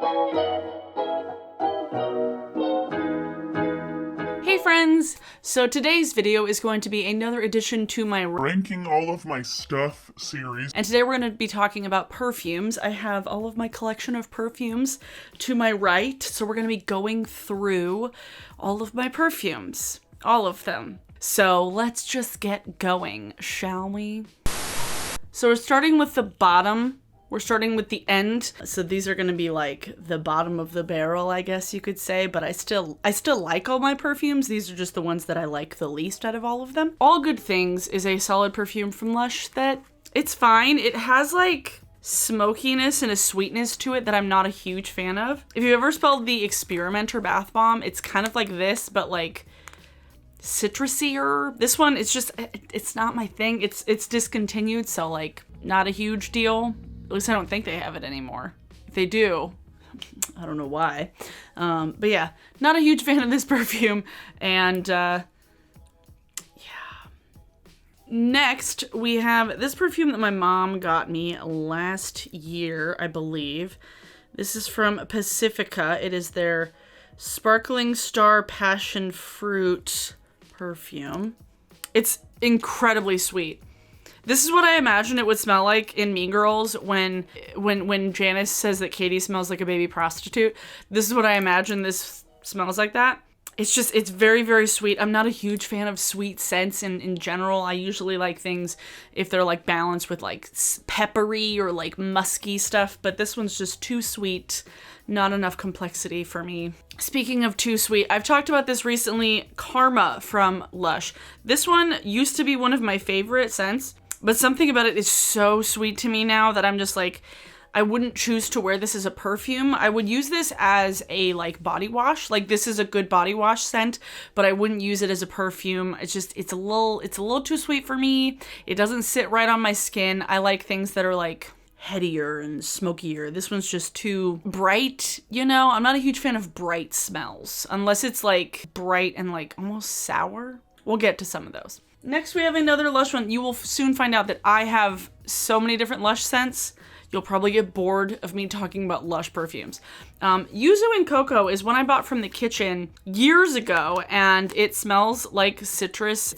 Hey friends! So today's video is going to be another addition to my ranking all of my stuff series. And today we're going to be talking about perfumes. I have all of my collection of perfumes to my right. So we're going to be going through all of my perfumes. All of them. So let's just get going, shall we? So we're starting with the bottom. We're starting with the end. So these are gonna be like the bottom of the barrel, I guess you could say, but I still like all my perfumes. These are just the ones that I like the least out of all of them. All Good Things is a solid perfume from Lush that it's fine. It has like smokiness and a sweetness to it that I'm not a huge fan of. If you ever smelled the Experimenter bath bomb, it's kind of like this, but like citrusier. This one, it's not my thing. It's discontinued, so like not a huge deal. At least I don't think they have it anymore. If they do, I don't know why. But yeah, not a huge fan of this perfume. And yeah. Next, we have this perfume that my mom got me last year, I believe. This is from Pacifica. It is their Sparkling Star Passion Fruit perfume. It's incredibly sweet. This is what I imagine it would smell like in Mean Girls when Janice says that Katie smells like a baby prostitute. This is what I imagine this smells like that. It's very, very sweet. I'm not a huge fan of sweet scents in general. I usually like things if they're like balanced with like peppery or like musky stuff, but this one's just too sweet. Not enough complexity for me. Speaking of too sweet, I've talked about this recently, Karma from Lush. This one used to be one of my favorite scents, but something about it is so sweet to me now that I'm just like, I wouldn't choose to wear this as a perfume. I would use this as a like body wash. Like this is a good body wash scent, but I wouldn't use it as a perfume. It's a little too sweet for me. It doesn't sit right on my skin. I like things that are like headier and smokier. This one's just too bright, you know? I'm not a huge fan of bright smells, unless it's like bright and like almost sour. We'll get to some of those. Next, we have another Lush one. You will soon find out that I have so many different Lush scents. You'll probably get bored of me talking about Lush perfumes. Yuzu and Cocoa is one I bought from the kitchen years ago, and it smells like citrus,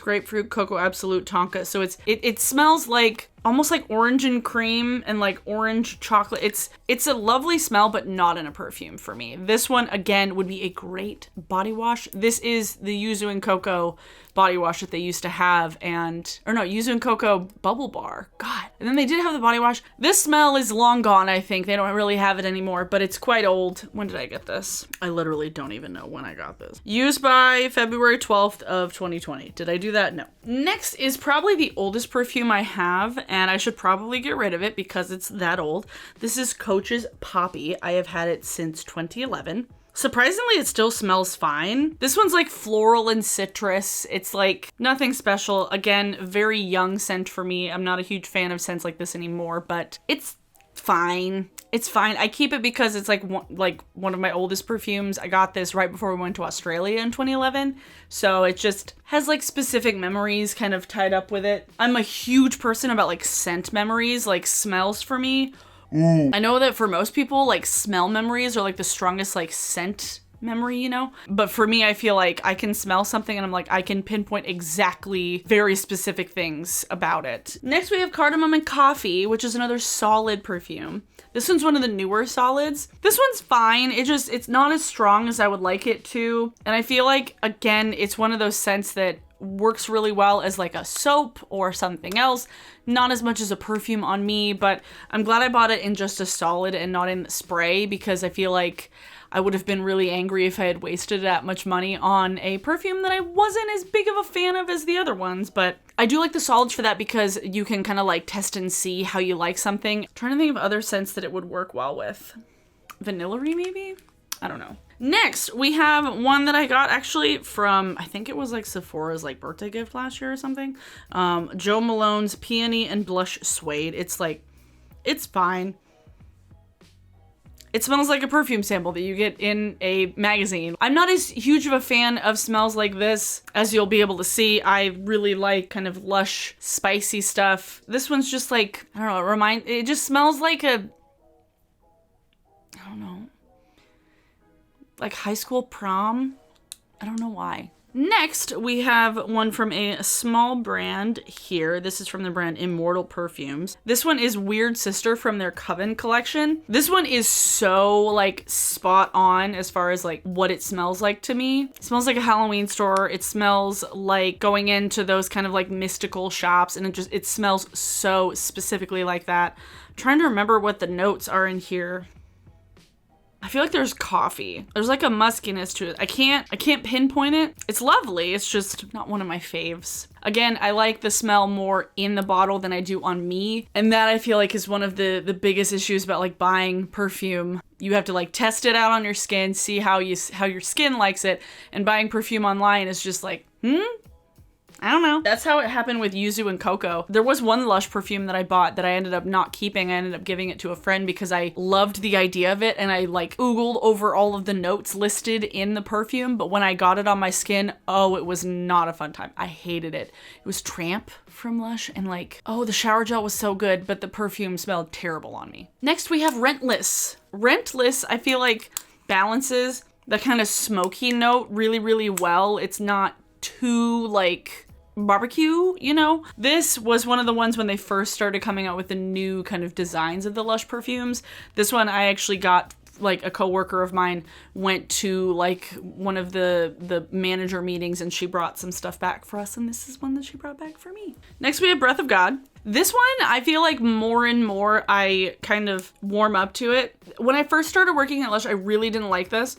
grapefruit, cocoa absolute, tonka. So it smells like almost like orange and cream and like orange chocolate. It's a lovely smell, but not in a perfume for me. This one, again, would be a great body wash. This is the Yuzu and Cocoa body wash that they used to have, Yuzu and Cocoa Bubble Bar. God. And then they did have the body wash. This smell is long gone, I think. They don't really have it anymore, but it's quite old. When did I get this? I literally don't even know when I got this. Used by February 12th of 2020. Did I do that? No. Next is probably the oldest perfume I have, and I should probably get rid of it because it's that old. This is Coach's Poppy. I have had it since 2011. Surprisingly, it still smells fine. This one's like floral and citrus. It's like nothing special. Again, very young scent for me. I'm not a huge fan of scents like this anymore, but it's fine. It's fine. I keep it because it's like one of my oldest perfumes. I got this right before we went to Australia in 2011. So it just has like specific memories kind of tied up with it. I'm a huge person about like scent memories, like smells for me. I know that for most people, like smell memories are like the strongest like scent memory, you know? But for me, I feel like I can smell something and I'm like, I can pinpoint exactly very specific things about it. Next, we have Cardamom and Coffee, which is another solid perfume. This one's one of the newer solids. This one's fine. It's not as strong as I would like it to. And I feel like, again, it's one of those scents that works really well as like a soap or something else. Not as much as a perfume on me, but I'm glad I bought it in just a solid and not in spray because I feel like I would have been really angry if I had wasted that much money on a perfume that I wasn't as big of a fan of as the other ones. But I do like the solids for that because you can kind of like test and see how you like something. I'm trying to think of other scents that it would work well with. Vanilla-y maybe? I don't know. Next, we have one that I got actually from, I think it was like Sephora's like birthday gift last year or something. Jo Malone's Peony and Blush Suede. It's like, it's fine. It smells like a perfume sample that you get in a magazine. I'm not as huge of a fan of smells like this, as you'll be able to see. I really like kind of lush, spicy stuff. This one's just like, I don't know, it just smells like a, I don't know. Like high school prom. I don't know why. Next, we have one from a small brand here. This is from the brand Immortal Perfumes. This one is Weird Sister from their Coven collection. This one is so like spot on as far as like what it smells like to me. It smells like a Halloween store. It smells like going into those kind of like mystical shops, and it smells so specifically like that. I'm trying to remember what the notes are in here. I feel like there's coffee. There's like a muskiness to it. I can't pinpoint it. It's lovely. It's just not one of my faves. Again, I like the smell more in the bottle than I do on me. And that I feel like is one of the biggest issues about like buying perfume. You have to like test it out on your skin, see how your skin likes it. And buying perfume online is just like, I don't know. That's how it happened with Yuzu and Cocoa. There was one Lush perfume that I bought that I ended up not keeping. I ended up giving it to a friend because I loved the idea of it, and I like oogled over all of the notes listed in the perfume, but when I got it on my skin, oh, it was not a fun time. I hated it. It was Tramp from Lush, and like, oh, the shower gel was so good, but the perfume smelled terrible on me. Next, we have Rentless. Rentless, I feel like, balances the kind of smoky note really, really well. It's not too like barbecue, you know? This was one of the ones when they first started coming out with the new kind of designs of the Lush perfumes. This one I actually got, like a coworker of mine went to like one of the manager meetings, and she brought some stuff back for us, and this is one that she brought back for me. Next we have Breath of God. This one, I feel like more and more I kind of warm up to it. When I first started working at Lush, I really didn't like this.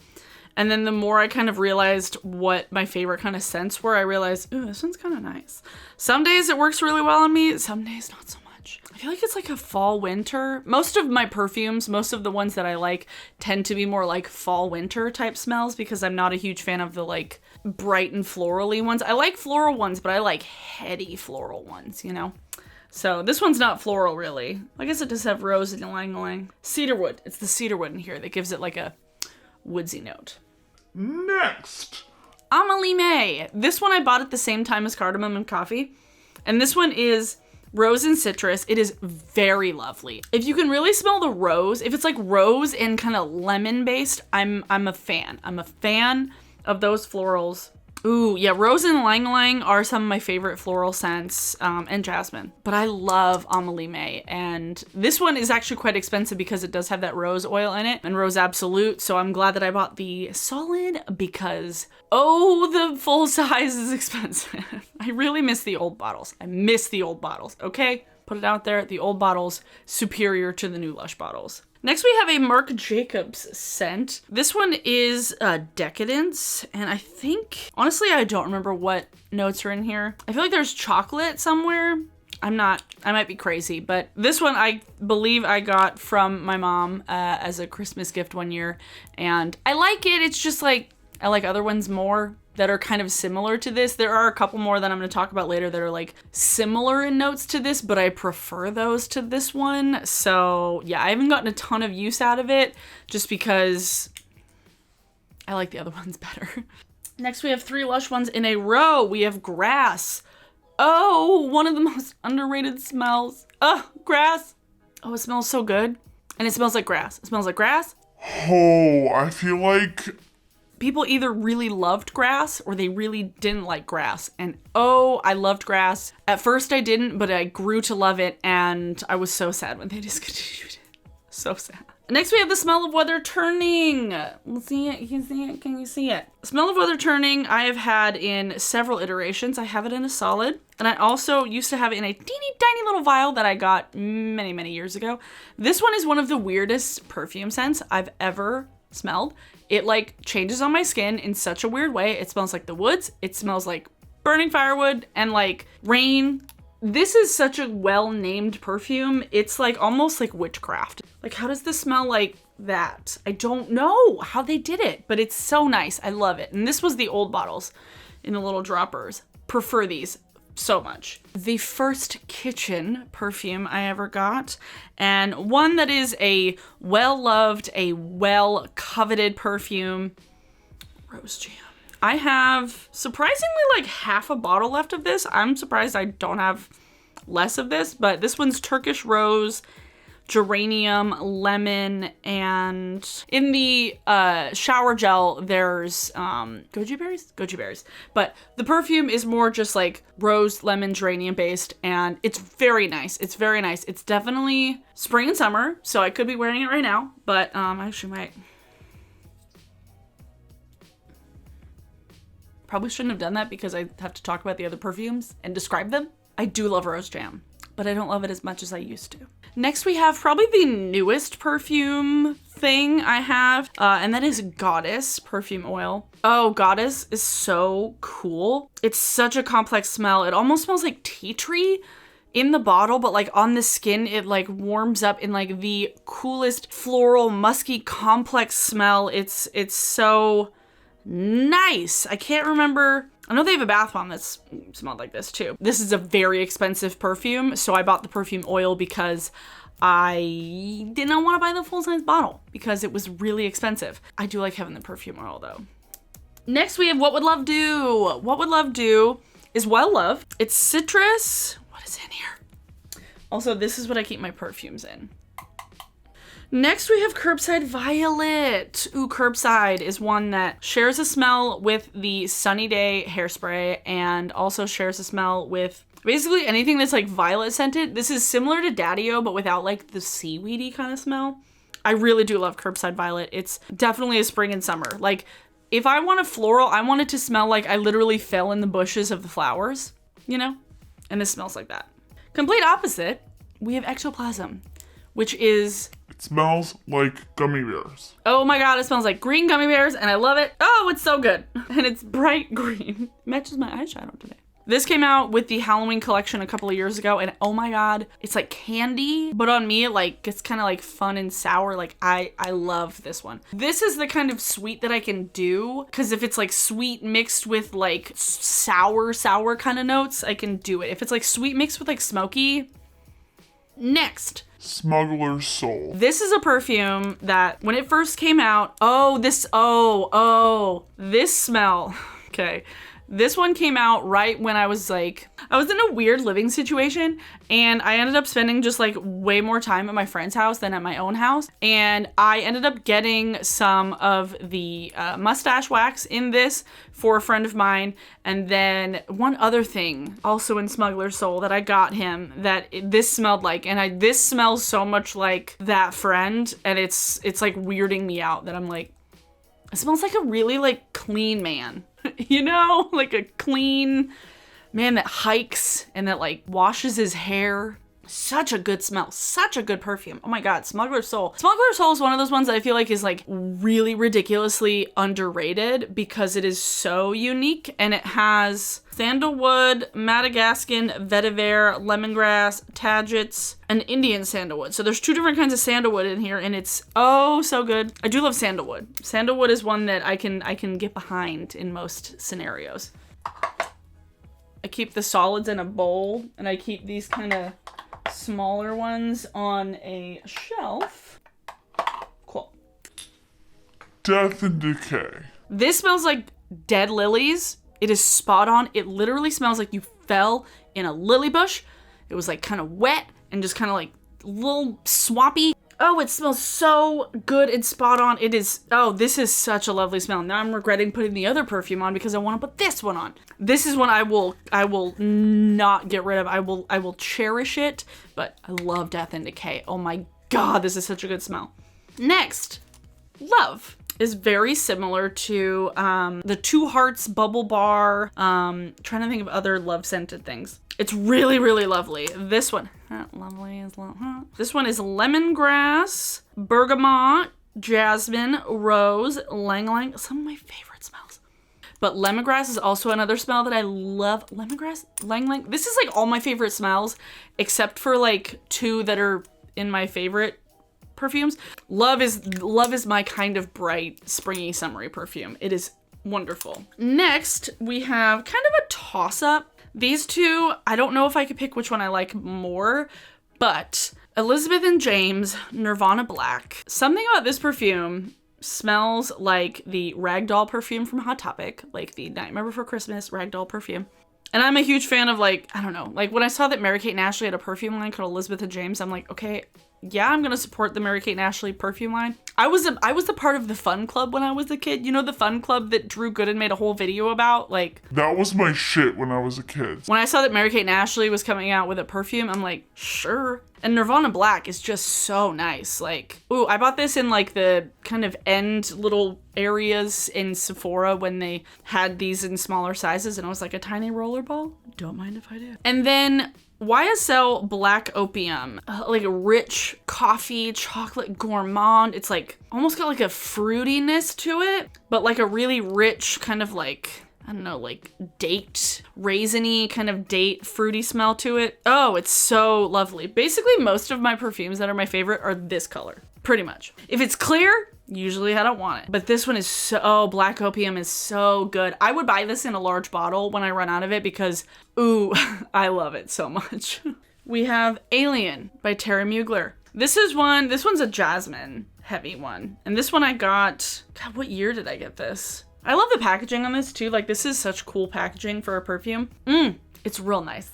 And then the more I kind of realized what my favorite kind of scents were, I realized, ooh, this one's kind of nice. Some days it works really well on me, some days not so much. I feel like it's like a fall winter. Most of my perfumes, most of the ones that I like, tend to be more like fall winter type smells because I'm not a huge fan of the like bright and florally ones. I like floral ones, but I like heady floral ones, you know? So this one's not floral really. I guess it does have rose and ylang-ylang. Cedarwood. It's the cedarwood in here that gives it like a woodsy note. Next! Amelie May. This one I bought at the same time as Cardamom and Coffee. And this one is rose and citrus. It is very lovely. If you can really smell the rose, if it's like rose and kind of lemon based, I'm a fan. I'm a fan of those florals. Ooh, yeah, rose and ylang-ylang are some of my favorite floral scents, and jasmine. But I love Amelie May, and this one is actually quite expensive because it does have that rose oil in it, and Rose Absolute, so I'm glad that I bought the solid because, oh, the full size is expensive. I really miss the old bottles. I miss the old bottles, okay? Put it out there, the old bottles, superior to the new Lush bottles. Next we have a Marc Jacobs scent. This one is Decadence, and I think, honestly, I don't remember what notes are in here. I feel like there's chocolate somewhere. I might be crazy, but this one I believe I got from my mom as a Christmas gift one year, and I like it. It's just like, I like other ones more that are kind of similar to this. There are a couple more that I'm going to talk about later that are like similar in notes to this, but I prefer those to this one. So yeah, I haven't gotten a ton of use out of it just because I like the other ones better. Next we have 3 Lush ones in a row. We have Grass. Oh, one of the most underrated smells. Oh, grass. Oh, it smells so good. And it smells like grass. It smells like grass. Oh, I feel like people either really loved grass or they really didn't like grass. And oh, I loved grass. At first I didn't, but I grew to love it, and I was so sad when they discontinued it. So sad. Next we have the Smell of Weather Turning. Let's see it. You can see it. Can you see it? Smell of Weather Turning I have had in several iterations. I have it in a solid, and I also used to have it in a teeny tiny little vial that I got many, many years ago. This one is one of the weirdest perfume scents I've ever smelled. It like changes on my skin in such a weird way. It smells like the woods. It smells like burning firewood and like rain. This is such a well-named perfume. It's like almost like witchcraft. Like, how does this smell like that? I don't know how they did it, but it's so nice. I love it. And this was the old bottles in the little droppers. Prefer these so much. The first kitchen perfume I ever got, and one that is a well-loved, a well-coveted perfume, Rose Jam. I have surprisingly like half a bottle left of this. I'm surprised I don't have less of this, but this one's Turkish Rose geranium, lemon, and in the shower gel, there's goji berries? Goji berries. But the perfume is more just like rose, lemon, geranium based, and it's very nice. It's very nice. It's definitely spring and summer, so I could be wearing it right now, but I actually might. Probably shouldn't have done that because I have to talk about the other perfumes and describe them. I do love Rose Jam, but I don't love it as much as I used to. Next, we have probably the newest perfume thing I have, and that is Goddess perfume oil. Oh, Goddess is so cool. It's such a complex smell. It almost smells like tea tree in the bottle, but like on the skin, it like warms up in like the coolest floral, musky, complex smell. It's so nice. I can't remember. I know they have a bath bomb that's smelled like this too. This is a very expensive perfume, so I bought the perfume oil because I did not want to buy the full-size bottle because it was really expensive. I do like having the perfume oil though. Next, we have What Would Love Do? What Would Love Do is Well Love. It's citrus. What is in here? Also, this is what I keep my perfumes in. Next, we have Curbside Violet. Ooh, Curbside is one that shares a smell with the Sunny Day hairspray and also shares a smell with basically anything that's like violet scented. This is similar to Daddy-O, but without like the seaweedy kind of smell. I really do love Curbside Violet. It's definitely a spring and summer. Like, if I want a floral, I want it to smell like I literally fell in the bushes of the flowers, you know? And this smells like that. Complete opposite, we have Ectoplasm, which is... It smells like gummy bears. Oh my god, it smells like green gummy bears, and I love it. Oh, it's so good. And it's bright green. Matches my eyeshadow today. This came out with the Halloween collection a couple of years ago, and oh my god, it's like candy, but on me, it's kind of like fun and sour. Like, I love this one. This is the kind of sweet that I can do, because if it's like sweet mixed with like sour kind of notes, I can do it. If it's like sweet mixed with like smoky. Next. Smuggler's Soul. This is a perfume that when it first came out, this smell. Okay. This one came out right when I was in a weird living situation, and I ended up spending just like way more time at my friend's house than at my own house. And I ended up getting some of the mustache wax in this for a friend of mine. And then one other thing also in Smuggler's Soul that I got him that this smelled like, and this smells so much like that friend, and it's like weirding me out that I'm like, it smells like a really like clean man. You know, like a clean man that hikes and that like washes his hair. Such a good smell, such a good perfume. Oh my god, Smuggler's Soul. Smuggler's Soul is one of those ones that I feel like is like really ridiculously underrated because it is so unique, and it has sandalwood, Madagascan, vetiver, lemongrass, tagets, and Indian sandalwood. So there's two different kinds of sandalwood in here, and it's oh so good. I do love sandalwood. Sandalwood is one that I can get behind in most scenarios. I keep the solids in a bowl, and I keep these kind of smaller ones on a shelf. Cool. Death and Decay. This smells like dead lilies. It is spot on. It literally smells like you fell in a lily bush. It was like kind of wet and just kind of like a little swampy. Oh, it smells so good and spot on. It is, oh, this is such a lovely smell. Now I'm regretting putting the other perfume on because I want to put this one on. This is one I will not get rid of. I will cherish it, but I love Death and Decay. Oh my god, this is such a good smell. Next, Love is very similar to the Two Hearts Bubble Bar. Trying to think of other love scented things. It's really, really lovely. This one, lovely is this one is lemongrass, bergamot, jasmine, rose, lang lang. Some of my favorite smells. But lemongrass is also another smell that I love. Lemongrass, lang lang. This is like all my favorite smells, except for like two that are in my favorite perfumes. Love is my kind of bright, springy, summery perfume. It is wonderful. Next, we have kind of a toss-up. These two, I don't know if I could pick which one I like more, but Elizabeth and James Nirvana Black. Something about this perfume smells like the Ragdoll perfume from Hot Topic, like the Nightmare Before Christmas Ragdoll perfume. And I'm a huge fan of like, I don't know, like when I saw that Mary-Kate and Ashley had a perfume line called Elizabeth and James, I'm like, okay, yeah, I'm gonna support the Mary-Kate and Ashley perfume line. I was a part of the Fun Club when I was a kid. You know, the Fun Club that Drew Gooden made a whole video about? Like, That was my shit when I was a kid. when I saw that Mary-Kate and Ashley was coming out with a perfume, I'm like, sure. And Nirvana Black is just so nice. Like, ooh, I bought this in like the kind of end little areas in Sephora when they had these in smaller sizes, and I was like a tiny rollerball. Don't mind if I do. And then YSL Black Opium, like a rich coffee, chocolate gourmand. It's like almost got like a fruitiness to it, but like a really rich kind of like, I don't know, like date, raisiny kind of date fruity smell to it. Oh, it's so lovely. Basically, most of my perfumes that are my favorite are this color, pretty much. If it's clear, usually I don't want it. But this one is so, Black Opium is so good. I would buy this in a large bottle when I run out of it because, ooh, I love it so much. We have Alien by Thierry Mugler. This one's a jasmine heavy one. And this one I got, God, what year did I get this? I love the packaging on this too. Like, this is such cool packaging for a perfume. It's real nice.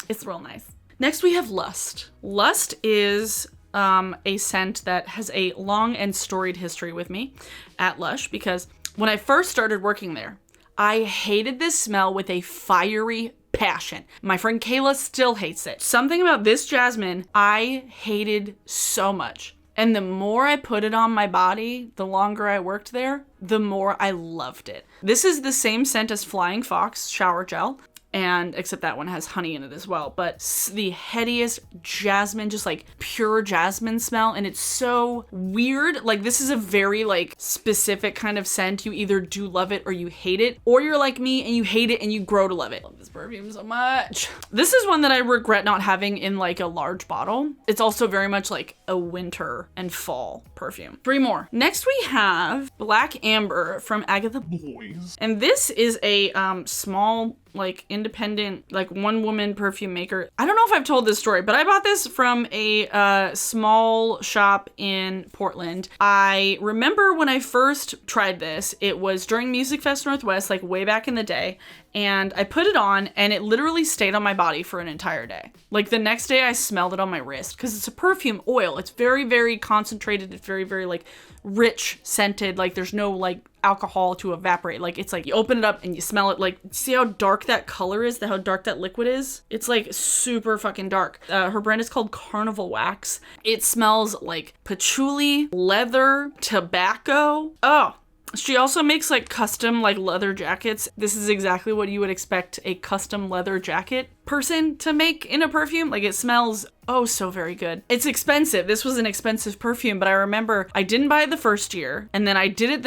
It's real nice. Next we have Lust. Lust is a scent that has a long and storied history with me at Lush because when I first started working there, I hated this smell with a fiery passion. My friend Kayla still hates it. Something about this jasmine I hated so much. And the more I put it on my body, the longer I worked there, the more I loved it. This is the same scent as Flying Fox shower gel, and except that one has honey in it as well, but the headiest jasmine, just like pure jasmine smell, and it's so weird. Like, this is a very like specific kind of scent. You either do love it or you hate it, or you're like me and you hate it and you grow to love it. I love this perfume so much. This is one that I regret not having in like a large bottle. It's also very much like a winter and fall perfume. 3 more. Next we have Black Amber from Agatha. Boys. And this is a small, like independent, like one woman perfume maker. I don't know if I've told this story, but I bought this from a small shop in Portland. I remember when I first tried this, it was during Music Fest Northwest, like way back in the day. And I put it on and it literally stayed on my body for an entire day. Like the next day I smelled it on my wrist because it's a perfume oil. It's very, very concentrated. It's very, very like rich scented. Like there's no like alcohol to evaporate. Like it's like you open it up and you smell it. Like, see how dark that color is? How dark that liquid is? It's like super fucking dark. Her brand is called Carnival Wax. It smells like patchouli, leather, tobacco. Oh, she also makes like custom like leather jackets. This is exactly what you would expect a custom leather jacket person to make in a perfume. Like it smells oh so very good. It's expensive. This was an expensive perfume, but I remember I didn't buy it the first year and then I didn't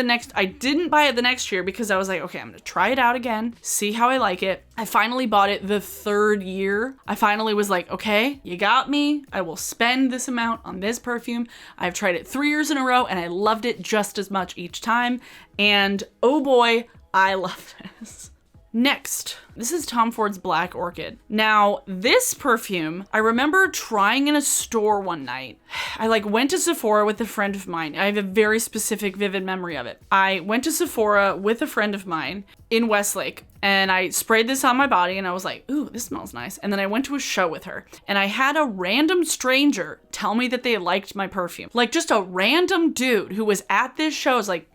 buy it the next year because I was like, okay, I'm gonna try it out again, see how I like it. I finally bought it the 3rd year. I finally was like, okay, you got me. I will spend this amount on this perfume. I've tried it 3 years in a row and I loved it just as much each time. And oh boy, I love this. Next, this is Tom Ford's Black Orchid. Now, this perfume, I remember trying in a store one night. I like went to Sephora with a friend of mine. I have a very specific, vivid memory of it. I went to Sephora with a friend of mine in Westlake and I sprayed this on my body and I was like, ooh, this smells nice. And then I went to a show with her and I had a random stranger tell me that they liked my perfume. Like just a random dude who was at this show was like,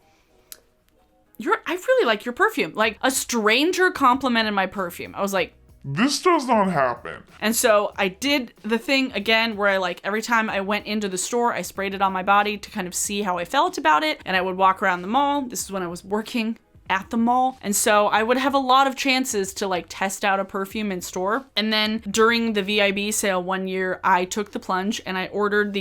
I really like your perfume. Like a stranger complimented my perfume. I was like, This does not happen. and so I did the thing again where I like every time I went into the store, I sprayed it on my body to kind of see how I felt about it. And I would walk around the mall. This is when I was working at the mall. And so I would have a lot of chances to like test out a perfume in store. And then during the VIB sale one year, I took the plunge and I ordered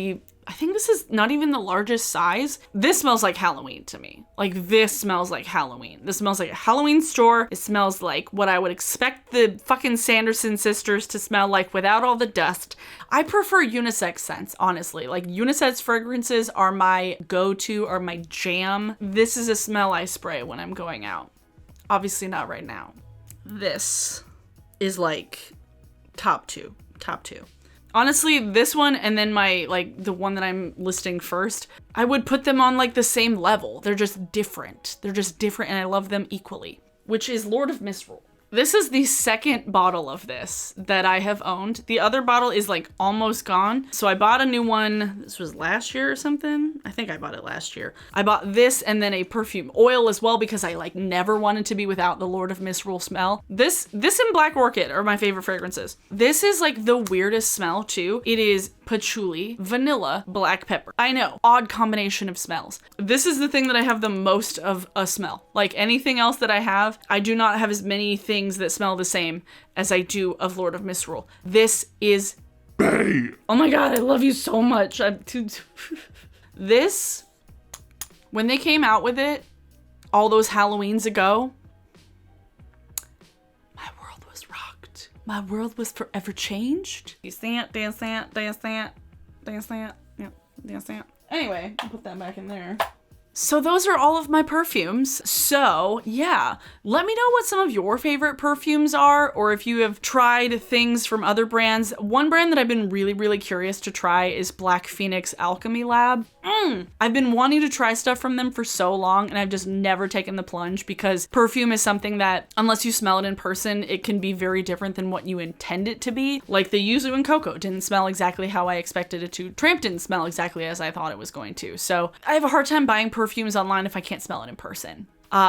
I think this is not even the largest size. This smells like Halloween to me. Like this smells like Halloween. This smells like a Halloween store. It smells like what I would expect the fucking Sanderson sisters to smell like without all the dust. I prefer unisex scents, honestly. Like unisex fragrances are my go-to, are my jam. This is a smell I spray when I'm going out. Obviously not right now. This is like top two. Honestly, this one and then my, like, the one that I'm listing first, I would put them on, like, the same level. They're just different. And I love them equally, which is Lord of Misrule. This is the second bottle of this that I have owned. The other bottle is like almost gone. So I bought a new one. This was last year or something. I think I bought it last year. I bought this and then a perfume oil as well because I like never wanted to be without the Lord of Misrule smell. This and Black Orchid are my favorite fragrances. This is like the weirdest smell too. It is patchouli, vanilla, black pepper. I know, odd combination of smells. This is the thing that I have the most of a smell. Like anything else that I have, I do not have as many things that smell the same as I do of Lord of Misrule. This is Bae. Oh my god, I love you so much. This, when they came out with it all those Halloweens ago, my world was rocked. My world was forever changed. You see it? Dance that, dance that, dance that, yeah, dance that. Anyway, I'll put that back in there. So those are all of my perfumes. So yeah, let me know what some of your favorite perfumes are, or if you have tried things from other brands. One brand that I've been really curious to try is Black Phoenix Alchemy Lab. I've been wanting to try stuff from them for so long, and I've just never taken the plunge because perfume is something that, unless you smell it in person, it can be very different than what you intend it to be. Like the Yuzu and Cocoa didn't smell exactly how I expected it to. Tramp didn't smell exactly as I thought it was going to. So I have a hard time buying perfumes online if I can't smell it in person.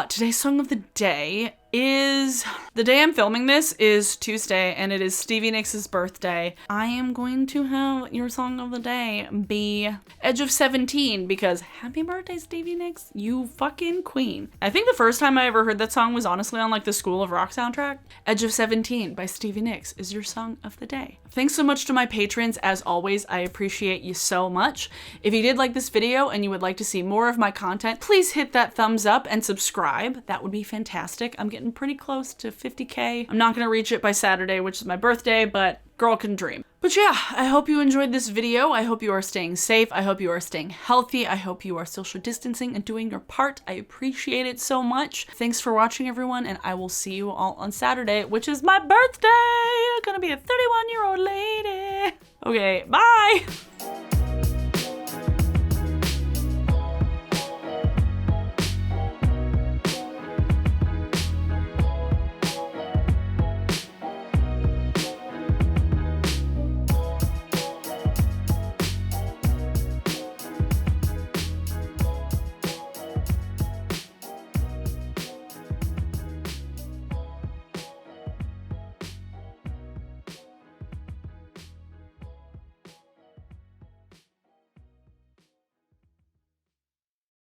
Today's song of the day is, the day I'm filming this is Tuesday, and it is Stevie Nicks' birthday. I am going to have your song of the day be Edge of 17 because happy birthday, Stevie Nicks, you fucking queen. I think the first time I ever heard that song was honestly on like the School of Rock soundtrack. Edge of 17 by Stevie Nicks is your song of the day. Thanks so much to my patrons. As always, I appreciate you so much. If you did like this video and you would like to see more of my content, please hit that thumbs up and subscribe. That would be fantastic. I'm getting pretty close to 50K. I'm not gonna reach it by Saturday, which is my birthday, but girl can dream. But yeah, I hope you enjoyed this video. I hope you are staying safe. I hope you are staying healthy. I hope you are social distancing and doing your part. I appreciate it so much. Thanks for watching, everyone, and I will see you all on Saturday, which is my birthday. I'm gonna be a 31-year-old lady. Okay, bye.